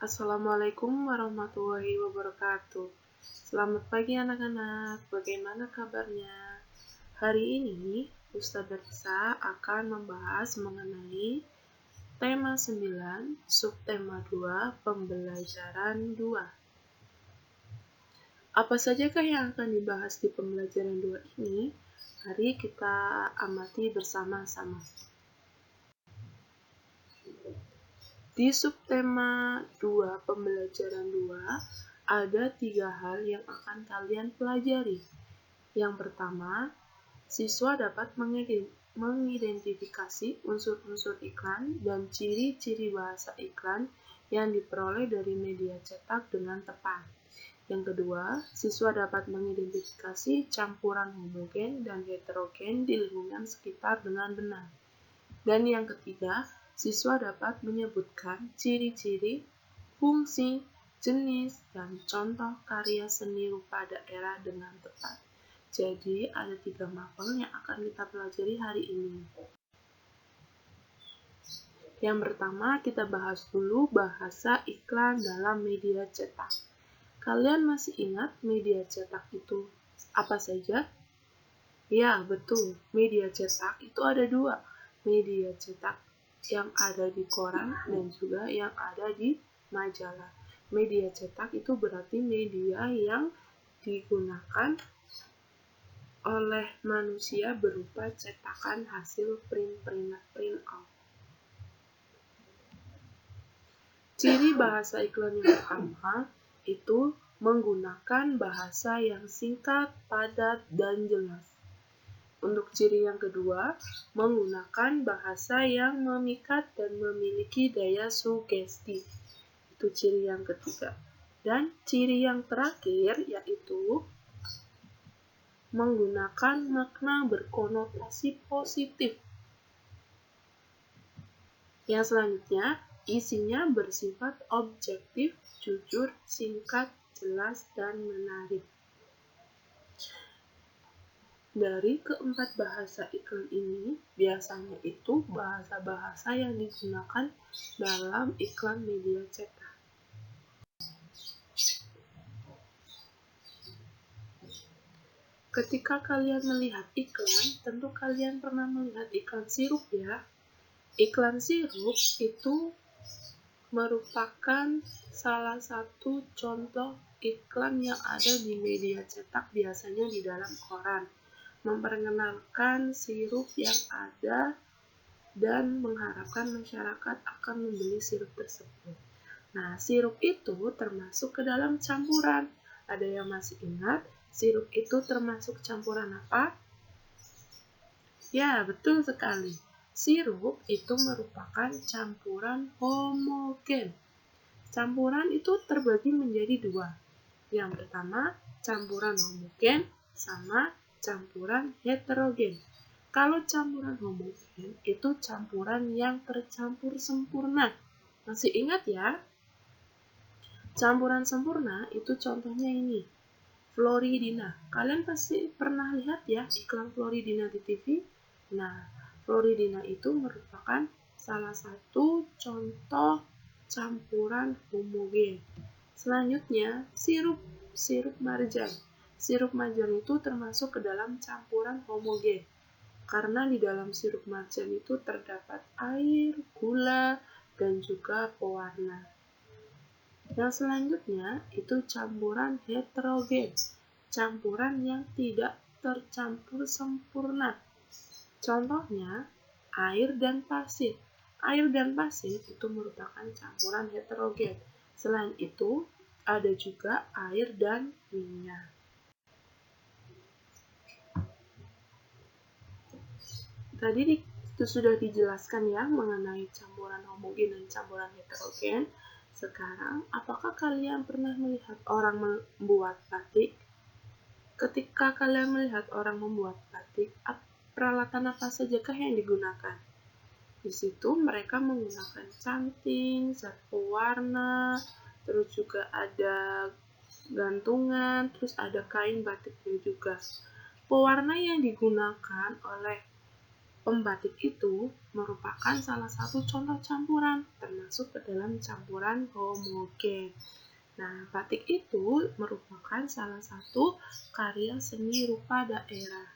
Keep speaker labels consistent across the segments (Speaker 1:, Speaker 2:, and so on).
Speaker 1: Assalamualaikum warahmatullahi wabarakatuh. Selamat pagi anak-anak, bagaimana kabarnya? Hari ini Ustazah Risa akan membahas mengenai tema 9, subtema 2, pembelajaran 2. Apa sajakah yang akan dibahas di pembelajaran 2 ini? Mari kita amati bersama-sama. Di subtema 2 pembelajaran 2 ada 3 hal yang akan kalian pelajari. Yang pertama, siswa dapat mengidentifikasi unsur-unsur iklan dan ciri-ciri bahasa iklan yang diperoleh dari media cetak dengan tepat. Yang kedua, siswa dapat mengidentifikasi campuran homogen dan heterogen di lingkungan sekitar dengan benar. Dan yang ketiga, siswa dapat menyebutkan ciri-ciri, fungsi, jenis, dan contoh karya seni rupa daerah dengan tepat. Jadi, ada 3 mapel yang akan kita pelajari hari ini. Yang pertama, kita bahas dulu bahasa iklan dalam media cetak. Kalian masih ingat media cetak itu apa saja? Ya, betul. Media cetak itu ada 2. Media cetak yang ada di koran dan juga yang ada di majalah. Media cetak itu berarti media yang digunakan oleh manusia berupa cetakan hasil print out. Ciri bahasa iklan yang pertama itu menggunakan bahasa yang singkat, padat, dan jelas. Untuk ciri yang kedua, menggunakan bahasa yang memikat dan memiliki daya sugesti. Itu ciri yang ketiga. Dan ciri yang terakhir yaitu menggunakan makna berkonotasi positif. Yang selanjutnya, isinya bersifat objektif, jujur, singkat, jelas, dan menarik. Dari keempat bahasa iklan ini, biasanya itu bahasa-bahasa yang digunakan dalam iklan media cetak. Ketika kalian melihat iklan, tentu kalian pernah melihat iklan sirup ya. Iklan sirup itu merupakan salah satu contoh iklan yang ada di media cetak, biasanya di dalam koran. Memperkenalkan sirup yang ada dan mengharapkan masyarakat akan membeli sirup tersebut. Nah, sirup itu termasuk ke dalam campuran. Ada yang masih ingat, sirup itu termasuk campuran apa? Ya, betul sekali. Sirup itu merupakan campuran homogen. Campuran itu terbagi menjadi 2. Yang pertama, campuran homogen sama campuran heterogen. Kalau campuran homogen itu campuran yang tercampur sempurna. Masih ingat ya? Campuran sempurna itu contohnya ini, Floridina. Kalian pasti pernah lihat ya iklan Floridina di TV? Nah, Floridina itu merupakan salah satu contoh campuran homogen. Selanjutnya, sirup marjan. Sirup marjan itu termasuk ke dalam campuran homogen. Karena di dalam sirup marjan itu terdapat air, gula, dan juga pewarna. Yang selanjutnya itu campuran heterogen. Campuran yang tidak tercampur sempurna. Contohnya, air dan pasir. Air dan pasir itu merupakan campuran heterogen. Selain itu, ada juga air dan minyak. Tadi itu sudah dijelaskan ya mengenai campuran homogen dan campuran heterogen. Sekarang, apakah kalian pernah melihat orang membuat batik? Ketika kalian melihat orang membuat batik, peralatan apa sajakah yang digunakan? Di situ mereka menggunakan canting, zat pewarna, terus juga ada gantungan, terus ada kain batiknya juga. Pewarna yang digunakan oleh Pembatik itu merupakan salah satu contoh campuran, termasuk ke dalam campuran homogen. Nah, batik itu merupakan salah satu karya seni rupa daerah.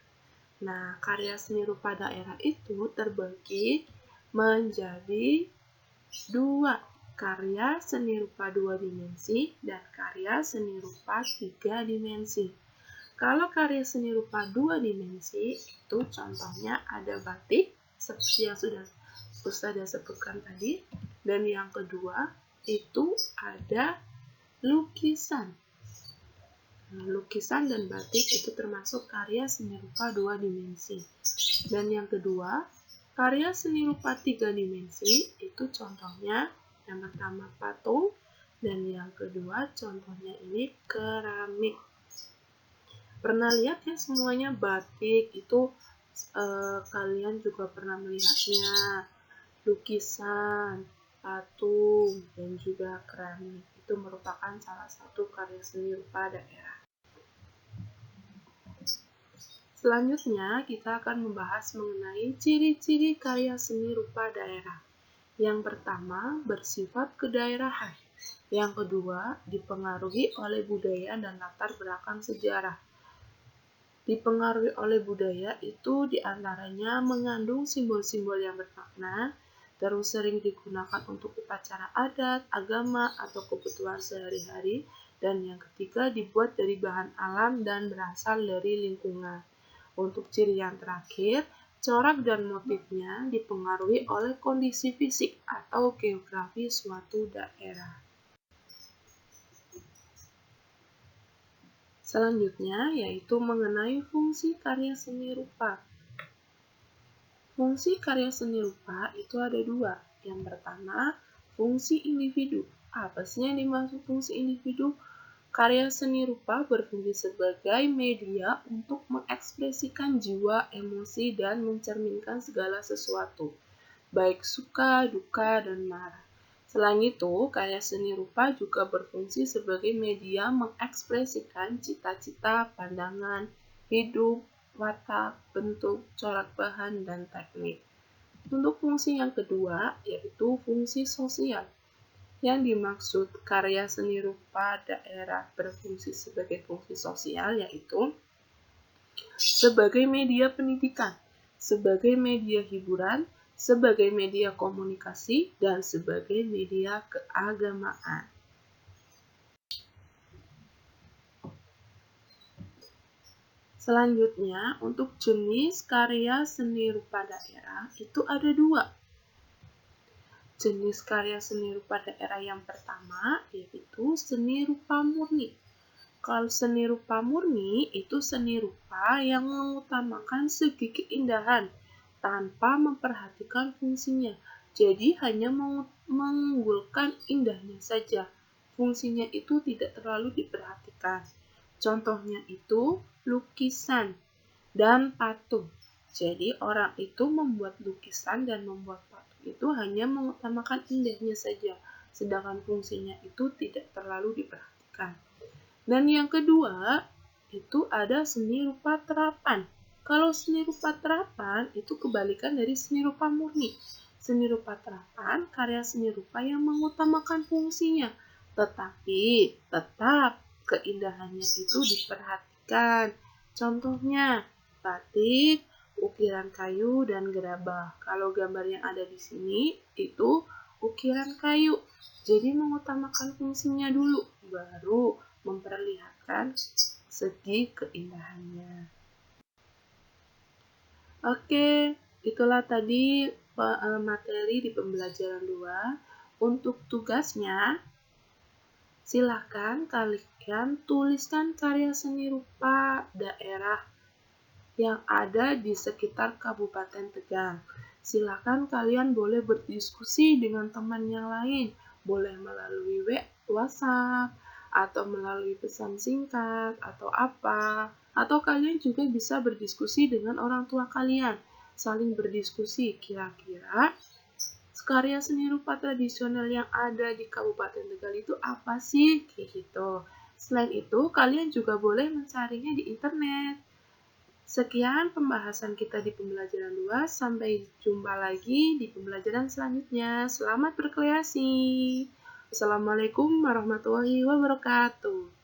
Speaker 1: Nah, karya seni rupa daerah itu terbagi menjadi dua, karya seni rupa 2 dimensi dan karya seni rupa 3 dimensi. Kalau karya seni rupa 2 dimensi, itu contohnya ada batik, seperti yang sudah Ustazah sebutkan tadi. Dan yang kedua, itu ada lukisan. Lukisan dan batik itu termasuk karya seni rupa 2 dimensi. Dan yang kedua, karya seni rupa 3 dimensi, itu contohnya yang pertama patung, dan yang kedua contohnya ini keramik. Pernah lihat ya semuanya batik itu kalian juga pernah melihatnya, lukisan, patung, dan juga keramik. Itu merupakan salah satu karya seni rupa daerah. Selanjutnya kita akan membahas mengenai ciri-ciri karya seni rupa daerah. Yang pertama, bersifat kedaerahan. Yang kedua, dipengaruhi oleh budaya dan latar belakang sejarah. Dipengaruhi oleh budaya itu diantaranya mengandung simbol-simbol yang bermakna, terus sering digunakan untuk upacara adat, agama, atau kebutuhan sehari-hari, dan yang ketiga dibuat dari bahan alam dan berasal dari lingkungan. Untuk ciri yang terakhir, corak dan motifnya dipengaruhi oleh kondisi fisik atau geografi suatu daerah. Selanjutnya yaitu mengenai fungsi karya seni rupa. Fungsi karya seni rupa itu ada dua. Yang pertama, fungsi individu. Apa sih yang dimaksud fungsi individu? Karya seni rupa berfungsi sebagai media untuk mengekspresikan jiwa, emosi, dan mencerminkan segala sesuatu, baik suka, duka, dan marah. Selain itu, karya seni rupa juga berfungsi sebagai media mengekspresikan cita-cita, pandangan, hidup, watak, bentuk, corak bahan, dan teknik. Untuk fungsi yang kedua, yaitu fungsi sosial. Yang dimaksud karya seni rupa daerah berfungsi sebagai fungsi sosial, yaitu sebagai media pendidikan, sebagai media hiburan, sebagai media komunikasi, dan sebagai media keagamaan. Selanjutnya, untuk jenis karya seni rupa daerah itu ada dua. Jenis karya seni rupa daerah yang pertama yaitu seni rupa murni. Kalau seni rupa murni itu seni rupa yang mengutamakan segi keindahan tanpa memperhatikan fungsinya. Jadi hanya mengunggulkan indahnya saja. Fungsinya itu tidak terlalu diperhatikan. Contohnya itu lukisan dan patung. Jadi orang itu membuat lukisan dan membuat patung itu hanya mengutamakan indahnya saja, sedangkan fungsinya itu tidak terlalu diperhatikan. Dan yang kedua, itu ada seni rupa terapan. Kalau seni rupa terapan itu kebalikan dari seni rupa murni. Seni rupa terapan karya seni rupa yang mengutamakan fungsinya, tetapi tetap keindahannya itu diperhatikan. Contohnya batik, ukiran kayu, dan gerabah. Kalau gambar yang ada di sini itu ukiran kayu. Jadi mengutamakan fungsinya dulu, baru memperlihatkan segi keindahannya. Oke, itulah tadi materi di pembelajaran 2. Untuk tugasnya, silakan kalian tuliskan karya seni rupa daerah yang ada di sekitar Kabupaten Tegal. Silakan kalian boleh berdiskusi dengan teman yang lain, boleh melalui WhatsApp, atau melalui pesan singkat, atau apa. Atau kalian juga bisa berdiskusi dengan orang tua kalian, saling berdiskusi kira-kira karya seni rupa tradisional yang ada di Kabupaten Tegal itu apa sih? Kayak gitu. Selain itu, kalian juga boleh mencarinya di internet. Sekian pembahasan kita di pembelajaran 2. Sampai jumpa lagi di pembelajaran selanjutnya. Selamat berkreasi. Assalamualaikum warahmatullahi wabarakatuh.